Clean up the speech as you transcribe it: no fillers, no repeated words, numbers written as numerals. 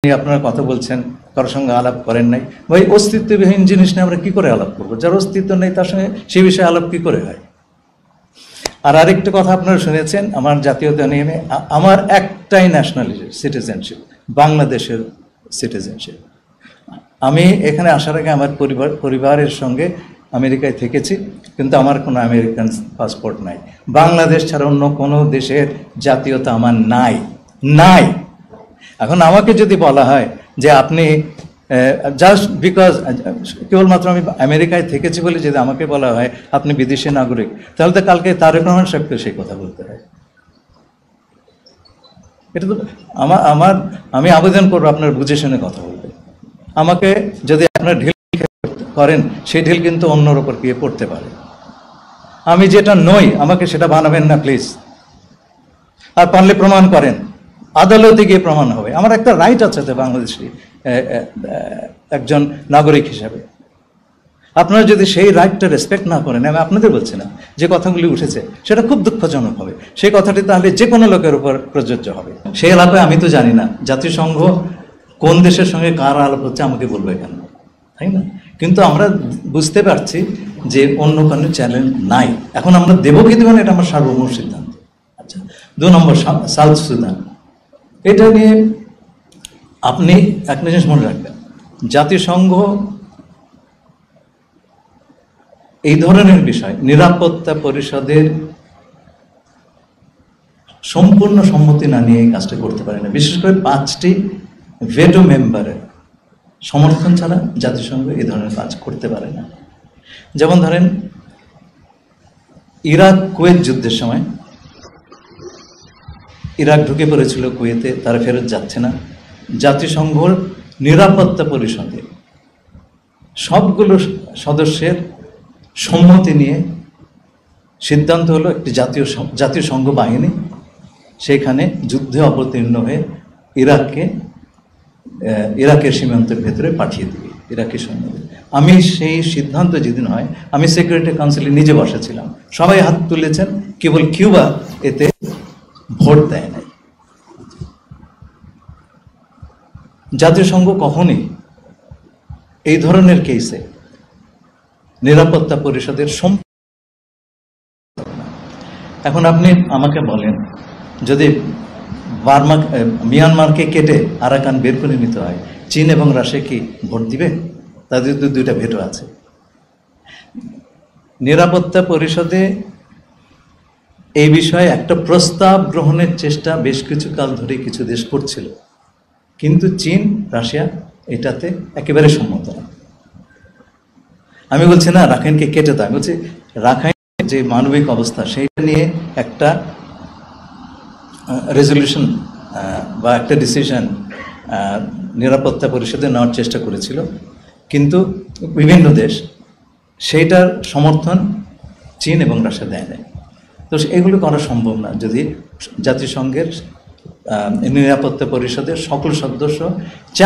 আপনারা কথা বলছেন, কারোর সঙ্গে আলাপ করেন নাই। ভাই, অস্তিত্ববিহীন জিনিস নিয়ে আমরা কি করে আলাপ করবো? যার অস্তিত্ব নেই তার সঙ্গে সে বিষয়ে আলাপ কি করে হয়? আর আরেকটা কথা আপনারা শুনেছেন আমার জাতীয়তা নিয়ে, আমার একটাই ন্যাশনালিটি, সিটিজেনশিপ, বাংলাদেশের সিটিজেনশিপ। আমি এখানে আসার আগে আমার পরিবারের সঙ্গে আমেরিকায় থেকেছি, কিন্তু আমার কোনো আমেরিকান পাসপোর্ট নাই। বাংলাদেশ ছাড়া অন্য কোনো দেশের জাতীয়তা আমার নাই। এখন আমাকে যদি বলা হয় যে আপনি জাস্ট বিকজ কেবলমাত্র আমি আমেরিকায় থেকেছি বলে যদি আমাকে বলা হয় আপনি বিদেশি নাগরিক, তাহলে তো কালকে তারেক রহমান সাহেবকে সেই কথা বলতে হয়। এটা তো আমি আবেদন করবো আপনার বুঝে শুনে কথা বলবেন। আমাকে যদি আপনার ঢিল করেন, সেই ঢিল কিন্তু অন্যর ওপর গিয়ে পড়তে পারে। আমি যেটা নই আমাকে সেটা বানাবেন না প্লিজ। আর পারলে প্রমাণ করেন, আদালতে গিয়ে প্রমাণ হবে। আমার একটা রাইট আছে তো বাংলাদেশি একজন নাগরিক হিসাবে। আপনারা যদি সেই রাইটটা রেসপেক্ট না করেন, আমি আপনাদের বলছি না, যে কথাগুলি উঠেছে সেটা খুব দুঃখজনক হবে। সেই কথাটি তাহলে যে কোনো লোকের উপর প্রযোজ্য হবে। সেই এলাকায় আমি তো জানি না জাতিসংঘ কোন দেশের সঙ্গে কার আলাপ হচ্ছে, আমাকে বলবে কেন, তাই না? কিন্তু আমরা বুঝতে পারছি যে অন্য কোনো চ্যালেঞ্জ নাই। এখন আমরা দেবো কি দেবো না এটা আমার সার্বভৌম সিদ্ধান্ত। আচ্ছা, 2 নম্বর সাউথ সুদান। এটা নিয়ে আপনি একটা জিনিস মনে রাখবেন, জাতিসংঘ এই ধরনের বিষয় নিরাপত্তা পরিষদের সম্পূর্ণ সম্মতি না নিয়ে এই কাজটা করতে পারে না। বিশেষ করে 5টি ভেটো মেম্বারের সমর্থন ছাড়া জাতিসংঘ এই ধরনের কাজ করতে পারে না। যেমন ধরেন, ইরাক কুয়েত যুদ্ধের সময় ইরাক ঢুকে পড়েছিল কুয়েতে, তারা ফেরত যাচ্ছে না। জাতিসংঘর নিরাপত্তা পরিষদে সবগুলো সদস্যের সম্মতি নিয়ে সিদ্ধান্ত হলো একটি জাতিসংঘ বাহিনী সেখানে যুদ্ধে অবতীর্ণ হয়ে ইরাকের সীমান্তের ভেতরে পাঠিয়ে দিবে ইরাকি সৈন্যদের। আমি সেই সিদ্ধান্ত যেদিন হয়, আমি সিকিউরিটি কাউন্সিলে নিজে বসেছিলাম, সবাই হাত তুলেছেন, কেবল কিউবা এতে ভোট দেয় নাই। জাতিসংঘ কখনই এই ধরনের কেসে নিরাপত্তা পরিষদের এখন আপনি আমাকে বলেন, যদি মিয়ানমারকে কেটে আরাকান বের করে নিতে হয়, চীন এবং রাশিয়া কি ভোট দিবে? তাদের তো 2টা ভেটো আছে। নিরাপত্তা পরিষদে এই বিষয়ে একটা প্রস্তাব গ্রহণের চেষ্টা বেশ কিছু কাল ধরে কিছু দেশ করছিল, কিন্তু চীন রাশিয়া এটাতে একেবারে সম্মত না। আমি বলছি না রাখাইনকে কেটে দাও, আমি বলছি রাখাইন যে মানবিক অবস্থা সেইটা নিয়ে একটা রেজলিউশন বা একটা ডিসিশন নিরাপত্তা পরিষদে নেওয়ার চেষ্টা করেছিল, কিন্তু বিভিন্ন দেশ সেইটার সমর্থন চীন এবং রাশিয়া দেয় নাই। তো এগুলো করা সম্ভব না যদি জাতিসংঘের নিরাপত্তা পরিষদের সকল সদস্য